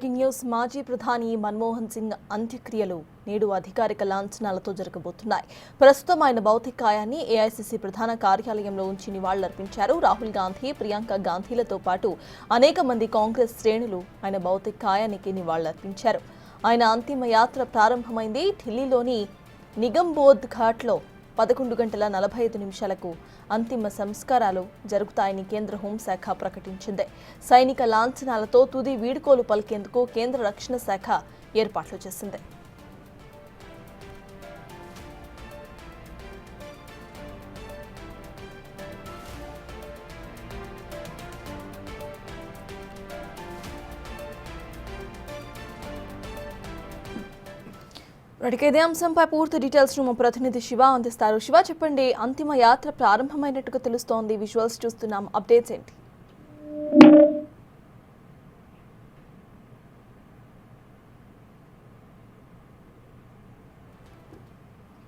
Breaking news. మాజీ ప్రధాని మన్మోహన్ సింగ్ అంత్యక్రియలు నేడు అధికారిక లాంఛనాలతో జరగబోతున్నాయి. ప్రస్తుతం ఆయన భౌతికాయాన్ని ఏఐసీసీ ప్రధాన కార్యాలయంలో ఉంచి నివాళులర్పించారు. రాహుల్ గాంధీ, ప్రియాంక గాంధీలతో పాటు అనేక మంది కాంగ్రెస్ శ్రేణులు ఆయన భౌతికాయానికి నివాళులర్పించారు. ఆయన అంతిమ యాత్ర ప్రారంభమైంది. ఢిల్లీలోని నిగంబోధ్ ఘాట్లో 11:45 అంతిమ సంస్కారాలు జరుగుతాయని కేంద్ర హోంశాఖ ప్రకటించింది. సైనిక లాంఛనాలతో తుది వీడ్కోలు పలికేందుకు కేంద్ర రక్షణ శాఖ ఏర్పాట్లు చేసింది. ఇదే అంశంపై పూర్తి డీటెయిల్స్ మా ప్రతినిధి శివ అందిస్తారు. శివ, చెప్పండి, అంతిమ యాత్ర ప్రారంభమైనట్టుగా తెలుస్తోంది. విజువల్స్ చూస్తున్నాం, అప్డేట్స్ ఏంటి?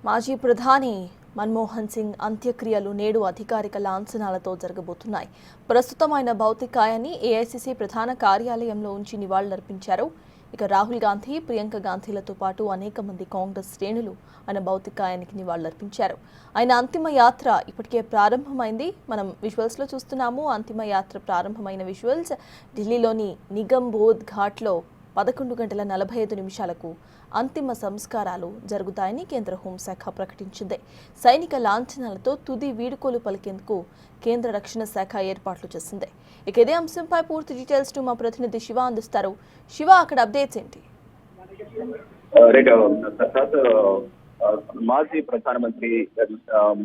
మాజీ ప్రధాని మన్మోహన్ సింగ్ అంత్యక్రియలు నేడు అధికారిక లాంఛనాలతో జరగబోతున్నాయి. ప్రస్తుతం ఆయన భౌతికాయాన్ని ఏఐసీసీ ప్రధాన కార్యాలయంలో ఉంచి నివాళులర్పించారు. ఇక రాహుల్ గాంధీ, ప్రియాంక గాంధీలతో పాటు అనేక మంది కాంగ్రెస్ శ్రేణులు ఆయన భౌతికాయానికి నివాళులర్పించారు. ఆయన అంతిమ యాత్ర ఇప్పటికే ప్రారంభమైంది. మనం విజువల్స్లో చూస్తున్నాము. అంతిమ యాత్ర ప్రారంభమైన విజువల్స్ ఢిల్లీలోని నిగంబోధ్ ఘాట్లో 11:45 అంతిమ సంస్కారాలు జరుగుతాయని కేంద్ర హోంశాఖ ప్రకటించింది. సైనిక లాంఛనాలతో తుది వీడ్కోలు పలికేందుకు కేంద్ర రక్షణ శాఖ ఏర్పాట్లు చేసింది. ఇక ఇదే అంశంపై పూర్తి డీటెయిల్స్ మా ప్రతినిధి శివ అందిస్తారు. శివ, అక్కడ అప్డేట్స్ ఏంటి? మాజీ ప్రధానమంత్రి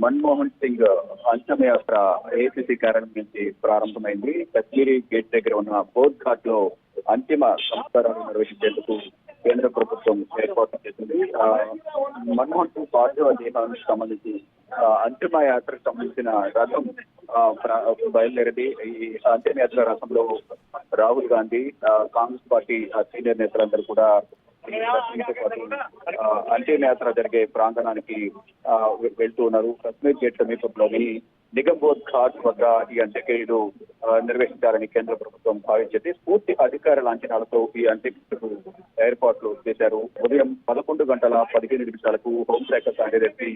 మన్మోహన్ సింగ్ అంతిమయాత్ర ఏఐసీసీ కార్యాలయం నుంచి ప్రారంభమైంది. కశ్మీరీ గేట్ దగ్గర ఉన్న బోధ్ ఘాట్ లో అంతిమ సంస్కారాలు నిర్వహించేందుకు కేంద్ర ప్రభుత్వం ఏర్పాటు చేసింది. మన్మోహన్ సింగ్ పార్థివ దేహానికి సంబంధించి అంతిమ యాత్రకు సంబంధించిన రథం బయలుదేరింది. ఈ అంతిమయాత్ర రథంలో రాహుల్ గాంధీ, కాంగ్రెస్ పార్టీ సీనియర్ నేతలందరూ కూడా అంతిమయాత్ర జరిగే ప్రాంగణానికి వెళ్తూ ఉన్నారు. కశ్మీర్ గేట్ సమీపంలోని నిగంబోధ్ ఘాట్ వద్ద ఈ అంత్యక్రియలు నిర్వహించాలని కేంద్ర ప్రభుత్వం భావించింది. పూర్తి అధికార లాంఛనాలతో ఈ అంత్యక్రియకు ఏర్పాట్లు చేశారు. ఉదయం 11:15 హోంశాఖ కార్యదర్శి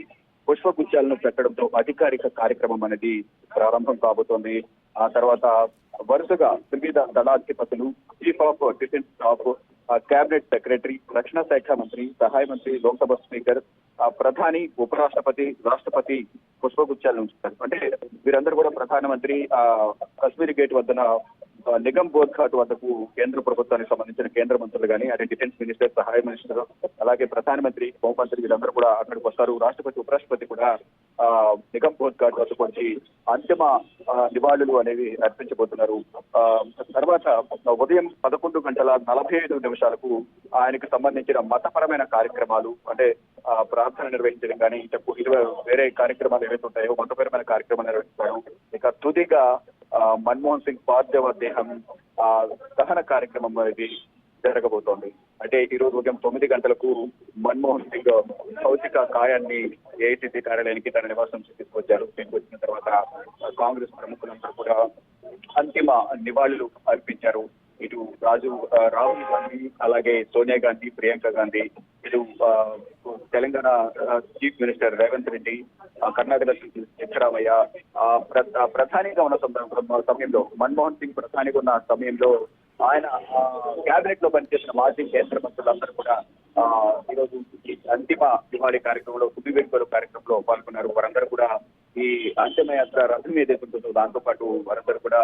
పుష్పగుచ్చాలను పెట్టడంతో అధికారిక కార్యక్రమం అనేది ప్రారంభం కాబోతోంది. ఆ తర్వాత వరుసగా వివిధ దళాధిపతులు, chief of defence staff, cabinet secretary, రక్షణ శాఖ మంత్రి, సహాయ మంత్రి, లోక్సభ స్పీకర్, ప్రధాని, ఉపరాష్ట్రపతి, రాష్ట్రపతి పుష్పగుచ్చాలను ఉంచుతారు. అంటే వీరందరూ కూడా ప్రధానమంత్రి కశ్మీర్ గేట్ వద్దన నిగంబోధ్ ఘాట్ వద్దకు కేంద్ర ప్రభుత్వానికి సంబంధించిన కేంద్ర మంత్రులు కానీ, అదే డిఫెన్స్ మినిస్టర్, సహాయ మినిస్టర్, అలాగే ప్రధానమంత్రి, హోంమంత్రి వీళ్ళందరూ కూడా అక్కడికి వస్తారు. రాష్ట్రపతి, ఉపరాష్ట్రపతి కూడా నిగంబోధ్ ఘాట్ వద్దకు వచ్చి అంతిమ నివాళులు అనేవి అర్పించబోతున్నారు. తర్వాత ఉదయం 11:45 ఆయనకు సంబంధించిన మతపరమైన కార్యక్రమాలు, అంటే ప్రార్థన నిర్వహించడం కానీ, వేరే కార్యక్రమాలు ఏవైతే ఉంటాయో మతపరమైన కార్యక్రమాలు నిర్వహిస్తారు. ఇక తుదిగా మన్మోహన్ సింగ్ పార్థివ దేహం దహన కార్యక్రమం అనేది జరగబోతోంది. అంటే ఈ రోజు ఉదయం 9 గంటలకు మన్మోహన్ సింగ్ భౌతిక కాయాన్ని ఏఐసీసీ కార్యాలయానికి తన నివాసం తీసుకొచ్చారు. తీసుకొచ్చిన తర్వాత కాంగ్రెస్ ప్రముఖులందరూ కూడా అంతిమ నివాళులు అర్పించారు. ఇటు రాహుల్ గాంధీ, అలాగే సోనియా గాంధీ, ప్రియాంక గాంధీ, ఇటు తెలంగాణ చీఫ్ మినిస్టర్ రేవంత్ రెడ్డి, కర్ణాటక సిద్ధరామయ్య, ప్రధానిగా ఉన్న సమయంలో మన్మోహన్ సింగ్ ప్రధానిగా ఉన్న సమయంలో ఆయన కేబినెట్ లో పనిచేసిన మాజీ కేంద్ర మంత్రులందరూ కూడా ఈరోజు అంతిమ నివాళి కార్యక్రమంలో, తుది వీడ్కోలు కార్యక్రమంలో పాల్గొన్నారు. వారందరూ కూడా ఈ అంతిమయాత్ర రథం ఏదైతే ఉంటుందో దాంతో పాటు వారందరూ కూడా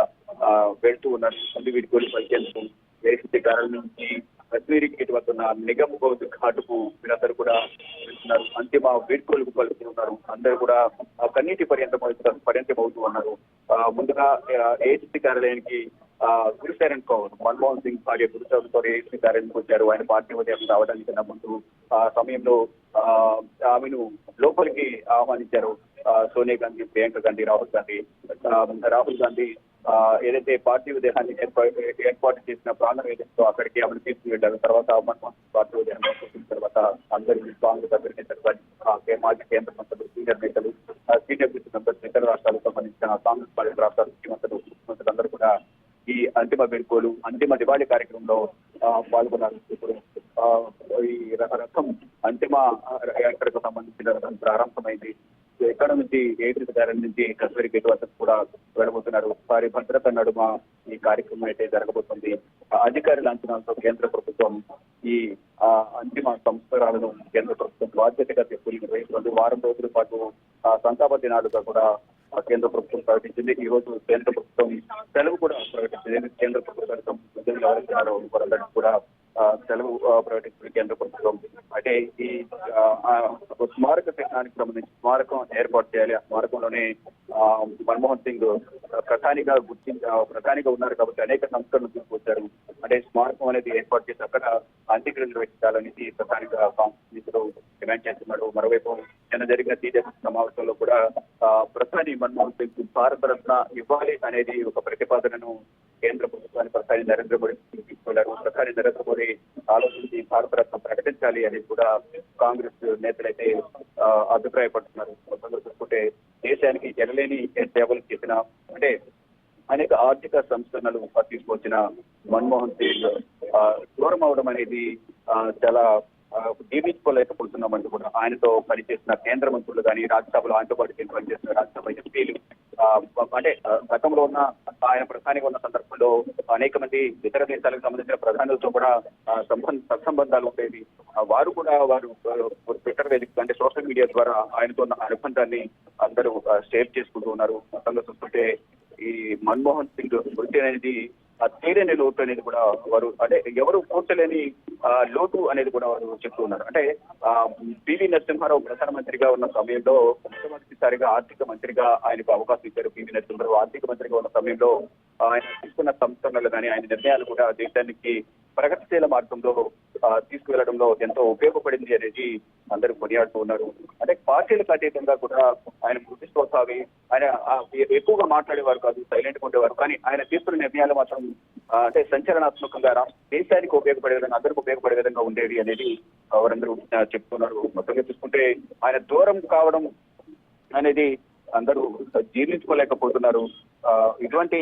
వెళ్తూ ఉన్నారు. తుది వీడ్కోలు పలికేందుకు ఏఐసీసీ కార్యాలయం నుంచి కశ్మీరీ గేట్ వద్ద ఉన్న నిగంబోధ్ ఘాటుకు వీరందరూ కూడా వెళ్తున్నారు. అంతిమ వీడ్కోలుకు పలుకుతున్నారు. అందరూ కూడా కన్నీటి పర్యంతం అవుతూ ఉన్నారు. ముందుగా ఏఐసీసీ కార్యాలయానికి గురుశరణ్ కౌర్, మన్మోహన్ సింగ్ భార్య గురుశరణ్ కౌర్ ఏఐసీసీ కార్యాలయానికి వచ్చారు. ఆయన పార్టీ ఉదయం రావడానికి ముందు ఆ సమయంలో ఆమెను లోపలికి ఆహ్వానించారు. సోనియా గాంధీ, ప్రియాంక గాంధీ, రాహుల్ గాంధీ ఏదైతే పార్టీ ఉదయాన్ని ఏర్పాటు చేసిన ప్రాంతం ఏదైతే అక్కడికి ఆమెను తీసుకువెళ్లారు. తర్వాత మన్మోహన్ సింగ్ పార్టీ ఉదయాన్ని వచ్చిన తర్వాత అందరికీ కాంగ్రెస్ అభ్యర్థి, మాజీ కేంద్ర మంత్రులు, సీనియర్ నేతలు, సీనియర్ మెంబర్స్, ఇతర రాష్ట్రాలకు సంబంధించిన కాంగ్రెస్ పార్టీ రాష్ట్రాల ముఖ్యమంత్రులు అందరూ కూడా ఈ అంతిమ వేడుకోలు, అంతిమ దివాళీ కార్యక్రమంలో పాల్గొన్నారు. ఇప్పుడు ఈ రథం అంతిమ యాత్రకు సంబంధించిన రథం ప్రారంభమైంది. ఎక్కడ నుంచి ఏపీ దారి నుంచి కశ్మీర్ గేట్ వద్దకు కూడా వెళ్ళబోతున్నారు. వారి భద్రత నడుమ ఈ కార్యక్రమం అయితే జరగబోతుంది. అధికారుల అంచనాలతో కేంద్ర ప్రభుత్వం ఈ అంతిమ సంస్కారాలను కేంద్ర ప్రభుత్వం బాధ్యతగా నిర్వహిస్తుంది. వారం రోజుల పాటు సంతాప దినాలుగా కూడా కేంద్ర ప్రభుత్వం ప్రకటించింది. ఈ రోజు కేంద్ర ప్రభుత్వం సెలవు కూడా ప్రకటించింది. కేంద్ర ప్రభుత్వం ఉద్యోగులు ఎవరైతున్నారో వారందరికీ కూడా సెలవు ప్రకటించింది కేంద్ర ప్రభుత్వం. అంటే ఈ స్మారక చిహ్నానికి సంబంధించి స్మారకం ఏర్పాటు చేయాలి. ఆ స్మారకంలోనే మన్మోహన్ సింగ్ ప్రధానిగా ఉన్నారు కాబట్టి అనేక సంస్కరణలు తీసుకొచ్చారు. అంటే స్మారకం అనేది ఏర్పాటు చేసి అక్కడ అంత్యక్రియలు నిర్వహించాలనేది ప్రధానిగా కాంగ్రెస్ డిమాండ్ చేస్తున్నాడు. మరోవైపు నిన్న జరిగిన టీడీపీ సమావేశంలో కూడా ప్రధాని మన్మోహన్ సింగ్ భారతరత్న ఇవ్వాలి అనేది ఒక ప్రతిపాదనను కేంద్ర ప్రభుత్వాన్ని ప్రధాని నరేంద్ర మోడీ తీసుకెళ్లారు. ప్రధాని నరేంద్ర మోడీ ఆలోచించి భారతరత్న ప్రకటించాలి అనేది కూడా కాంగ్రెస్ నేతలైతే అభిప్రాయపడుతున్నారు. మొత్తంగా చూసుకుంటే దేశానికి ఎనలేని సేవలు చేసిన అంటే అనేక ఆర్థిక సంస్కరణలు తీసుకొచ్చిన మన్మోహన్ సింగ్ దూరం అవడం అనేది చాలా జీవించుకోలేకపోతున్నామంటూ కూడా ఆయనతో పనిచేసిన కేంద్ర మంత్రులు కానీ రాజ్యసభలో ఆయనతో పాటు పనిచేసిన రాజ్యసభ ఎంపీలు అంటే గతంలో ఉన్న ఆయన ప్రధానిగా ఉన్న సందర్భంలో అనేక మంది ఇతర దేశాలకు సంబంధించిన ప్రధానులతో కూడా సత్సంబంధాలు ఉండేవి. వారు ట్విట్టర్ వేదిక అంటే సోషల్ మీడియా ద్వారా ఆయనతో ఉన్న అనుబంధాన్ని అందరూ షేర్ చేసుకుంటూ ఉన్నారు. మొత్తంగా చూస్తుంటే ఈ మన్మోహన్ సింగ్ మృతి అనేది తీరని లోటు అనేది కూడా వారు అంటే ఎవరు పూర్చలేని లోటు అనేది కూడా వారు చెప్తూ ఉన్నారు. అంటే పివి నరసింహారావు ప్రధానమంత్రిగా ఉన్న సమయంలో మొట్టమొదటిసారిగా ఆర్థిక మంత్రిగా ఆయనకు అవకాశం ఇచ్చారు. పివి నరసింహారావు ఆర్థిక మంత్రిగా ఉన్న సమయంలో ఆయన తీసుకున్న సంస్కరణలు కానీ ఆయన నిర్ణయాలు కూడా దేశానికి ప్రగతిశీల మార్గంలో తీసుకువెళ్లడంలో ఎంతో ఉపయోగపడింది అనేది అందరూ కొనియాడుతూ ఉన్నారు. అంటే పార్టీలకు అతీతంగా కూడా ఆయన మృతిస్తోత్సవి ఆయన ఎక్కువగా మాట్లాడేవారు కాదు, సైలెంట్ గా ఉండేవారు. కానీ ఆయన తీసుకున్న నిర్ణయాలు మాత్రం అంటే సంచలనాత్మకంగా దేశానికి ఉపయోగపడే విధంగా అందరికి ఉపయోగపడే విధంగా ఉండేవి అనేది వారందరూ చెప్తున్నారు. మొత్తంగా చూసుకుంటే ఆయన దూరం కావడం అనేది అందరూ జీర్ణించుకోలేకపోతున్నారు. ఇటువంటి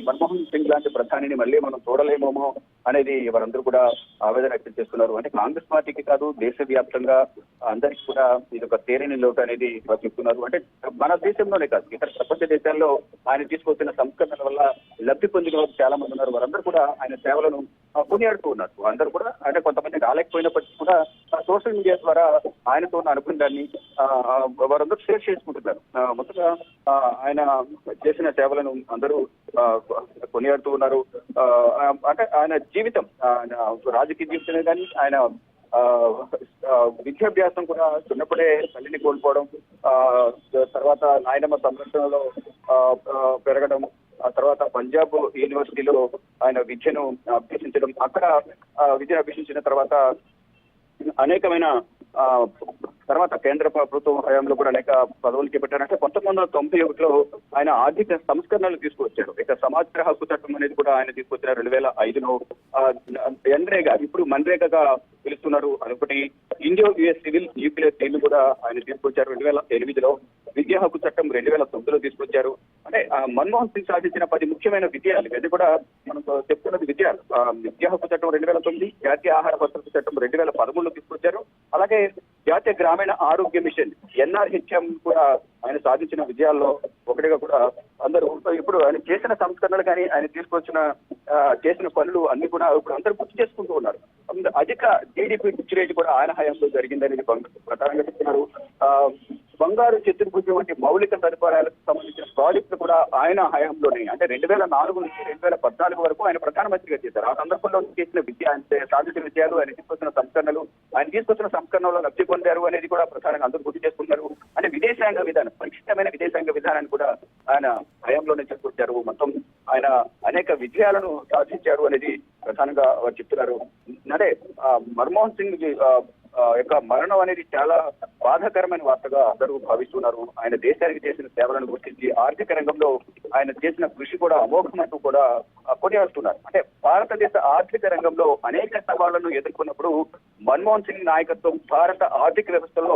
మన్మోహన్ సింగ్ లాంటి ప్రధానిని మళ్ళీ మనం చూడలేమోమో అనేది వారందరూ కూడా ఆవేదన వ్యక్తం చేస్తున్నారు. అంటే కాంగ్రెస్ పార్టీకి కాదు దేశవ్యాప్తంగా అందరికీ కూడా ఇది ఒక తేరని లోటు అనేది చెప్తున్నారు. అంటే మన దేశంలోనే కాదు ఇతర ప్రపంచ దేశాల్లో ఆయన తీసుకొచ్చిన సంస్కరణల వల్ల లబ్ధి పొందిన వారు చాలా మంది ఉన్నారు. వారందరూ కూడా ఆయన సేవలను కొనియాడుతూ ఉన్నారు. అందరూ కూడా అంటే కొంతమంది రాలేకపోయినప్పటికీ కూడా సోషల్ మీడియా ద్వారా ఆయనతో ఉన్న అనుబంధాన్ని వారందరూ షేర్ చేసుకుంటున్నారు. మొత్తంగా ఆయన చేసిన సేవలను అందరూ కొనియాడుతూ ఉన్నారు. అంటే ఆయన జీవితం రాజకీయ జీవితమే కానీ ఆయన విద్యాభ్యాసం కూడా చిన్నప్పుడే తల్లిని కోల్పోవడం, తర్వాత నాయనమ్మ సంరక్షణలో పెరగడం, ఆ తర్వాత పంజాబ్ యూనివర్సిటీలో ఆయన విద్యను అభ్యసించడం, అక్కడ విద్యను అభ్యసించిన తర్వాత అనేకమైన తర్వాత కేంద్ర ప్రభుత్వం హయాంలో కూడా అనేక పదవులు చేపట్టారంటే 1991లో ఆయన ఆర్థిక సంస్కరణలు తీసుకొచ్చారు. ఇక సమాచార హక్కు చట్టం అనేది కూడా ఆయన తీసుకొచ్చారు 2005లో. ఎన్రేగా ఇప్పుడు మన్రేగాగా పిలుస్తున్నారు. అదొకటి ఇండియో యుఎస్ సివిల్ న్యూక్లియర్ స్టీల్ కూడా ఆయన తీసుకొచ్చారు 2008లో. విద్యా హక్కు చట్టం 2009లో తీసుకొచ్చారు. అంటే మన్మోహన్ సింగ్ సాధించిన 10 ముఖ్యమైన విజయాలు ఇది కూడా మనం చెప్తున్నది విజయాలు. విద్యా హక్కు చట్టం 2009, జాతీయ ఆహార భద్రత చట్టం 2013లో తీసుకొచ్చారు. అలాగే జాతీయ గ్రామీణ ఆరోగ్య మిషన్ NRHM కూడా ఆయన సాధించిన విజయాల్లో ఒకటిగా కూడా అందరూ ఇప్పుడు ఆయన చేసిన సంస్కరణలు కానీ ఆయన చేసిన పనులు అన్ని కూడా ఇప్పుడు అందరూ గుర్తు చేసుకుంటూ ఉన్నారు. అధిక GDP వృద్ధి రేటు కూడా ఆయన హయాంలో జరిగిందనేది ప్రధానంగా చెప్తున్నారు. బంగారు చతుర్భుజం వంటి మౌలిక సదుపాయాలకు సంబంధించిన ప్రాజెక్టులు కూడా ఆయన హయాంలోనే అంటే 2004 నుంచి 2014 వరకు ఆయన ప్రధానమంత్రిగా చేశారు. ఆ సందర్భంలో చేసిన ఆయన సాధించిన విజయాలు, ఆయన తీసుకొచ్చిన సంస్కరణలో లబ్ధి పొందారు అనేది కూడా ప్రధానంగా అందరూ గుర్తు చేసుకుంటారు. అంటే విదేశాంగ విధానం, పరిశుభ్రమైన విదేశాంగ విధానాన్ని కూడా ఆయన హయాంలోనే తీసుకొచ్చారు. మొత్తం ఆయన అనేక విజయాలను సాధించారు అనేది ప్రధానంగా వారు చెప్తున్నారు. అంటే మన్మోహన్ సింగ్ యొక్క మరణం అనేది చాలా బాధాకరమైన వార్తగా అందరూ భావిస్తున్నారు. ఆయన దేశానికి చేసిన సేవలను గుర్తించి ఆర్థిక రంగంలో ఆయన చేసిన కృషి కూడా అమోఘమంటూ కూడా కొనియాడుతున్నారు. అంటే భారతదేశ ఆర్థిక రంగంలో అనేక సవాళ్లను ఎదుర్కొన్నప్పుడు మన్మోహన్ సింగ్ నాయకత్వం భారత ఆర్థిక వ్యవస్థలో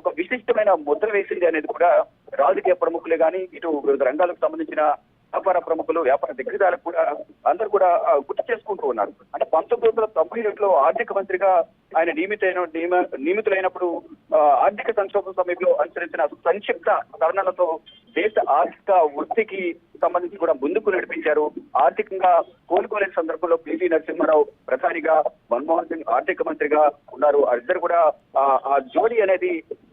ఒక విశిష్టమైన ముద్ర వేసింది అనేది కూడా రాజకీయ ప్రముఖులే కానీ ఇటు వివిధ రంగాలకు సంబంధించిన వ్యాపార ప్రముఖులు, వ్యాపార దిగ్గజాలకు కూడా అందరూ కూడా గుర్తు చేసుకుంటూ ఉన్నారు. అంటే 1997లో ఆర్థిక మంత్రిగా ఆయన నియమితులైనప్పుడు ఆర్థిక సంక్షోభం సమయంలో అనుసరించిన సంక్షిప్త సవరణలతో దేశ ఆర్థిక వృద్ధికి సంబంధించి కూడా ముందుకు నడిపించారు. ఆర్థికంగా కోలుకోలేని సందర్భంలో పివి నరసింహారావు ప్రధానిగా, మన్మోహన్ సింగ్ ఆర్థిక మంత్రిగా ఉన్నారు. ఇద్దరు కూడా ఆ జోడీ అనేది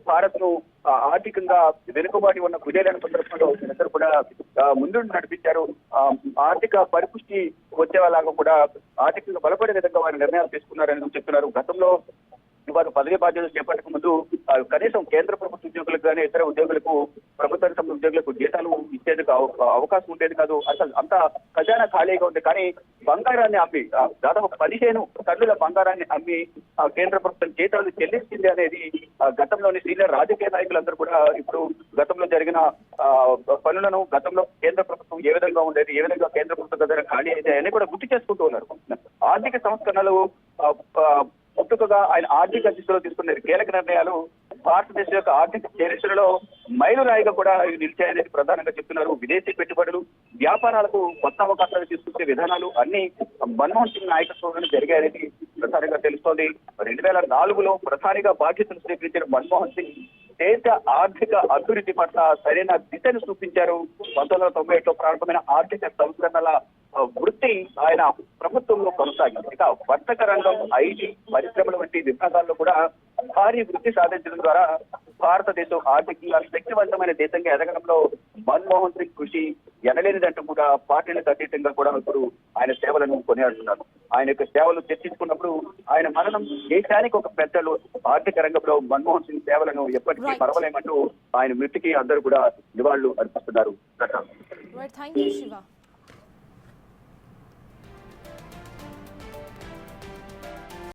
భారత్ ను ఆర్థికంగా వెనుకబాటి ఉన్న కుదేలైన సందర్భంలో ఇద్దరు కూడా ముందుండి నడిపించారు. ఆర్థిక పరిపుష్టి వచ్చేలాగా కూడా ఆర్థికంగా బలపడే విధంగా వారి నిర్ణయాలు తీసుకున్నారని చెప్తున్నారు. గతంలో వారు పదవి బాధ్యతలు చేపట్టక ముందు కనీసం కేంద్ర ప్రభుత్వ ఉద్యోగులకు కానీ ఇతర ఉద్యోగులకు, ప్రభుత్వ రంగ ఉద్యోగులకు జీతాలు ఇచ్చేందుకు అవకాశం ఉండేది కాదు. అసలు అంతా ఖజానా ఖాళీగా ఉంది. కానీ బంగారాన్ని అమ్మి దాదాపు 15 టన్నుల బంగారాన్ని అమ్మి కేంద్ర ప్రభుత్వం జీతాలు చెల్లించింది అనేది గతంలోని సీనియర్ రాజకీయ నాయకులందరూ కూడా ఇప్పుడు గతంలో జరిగిన పనులను, గతంలో కేంద్ర ప్రభుత్వం ఏ విధంగా ఉండేది, ఏ విధంగా కేంద్ర ప్రభుత్వం దగ్గర ఖాళీ అయితే అని కూడా గుర్తు చేసుకుంటూ ఉన్నారు. ఆర్థిక సంస్కరణలు పుట్టుకగా ఆయన ఆర్థిక దిశలో తీసుకునే కీలక నిర్ణయాలు భారతదేశం యొక్క ఆర్థిక చరిత్రలో మైలురాయిగా కూడా నిలిచాయనేది ప్రధానంగా చెప్తున్నారు. విదేశీ పెట్టుబడులు, వ్యాపారాలకు కొత్త అవకాశాలు తీసుకొచ్చే విధానాలు అన్ని మన్మోహన్ సింగ్ నాయకత్వంలో జరిగాయనేది ప్రధానంగా తెలుస్తోంది. 2004లో ప్రధానిగా బాధ్యతలు స్వీకరించిన మన్మోహన్ సింగ్ దేశ ఆర్థిక అభివృద్ధి పట్ల సరైన దిశను చూపించారు. 1991లో ప్రారంభమైన ఆర్థిక సంస్కరణల వృత్తి ఆయన ప్రభుత్వంలో కొనసాగింది. ఇక వర్తక రంగం, ఐటీ, పరిశ్రమల వంటి విభాగాల్లో కూడా భారీ వృద్ధి సాధించడం ద్వారా భారతదేశం ఆర్థికంగా శక్తివంతమైన దేశంగా ఎదగడంలో మన్మోహన్ సింగ్ కృషి ఎనలేనిదంటూ కూడా పార్టీలకు అతీతంగా కూడా ఇప్పుడు ఆయన సేవలను కొనియాడుతున్నారు. ఆయన యొక్క సేవలు చర్చించుకున్నప్పుడు ఆయన మరణం దేశానికి ఒక పెద్దలు. ఆర్థిక రంగంలో మన్మోహన్ సింగ్ సేవలను ఎప్పటికీ మరవలేమంటూ ఆయన మృతికి అందరూ కూడా నివాళులు అర్పిస్తున్నారు. Thank you Shiva.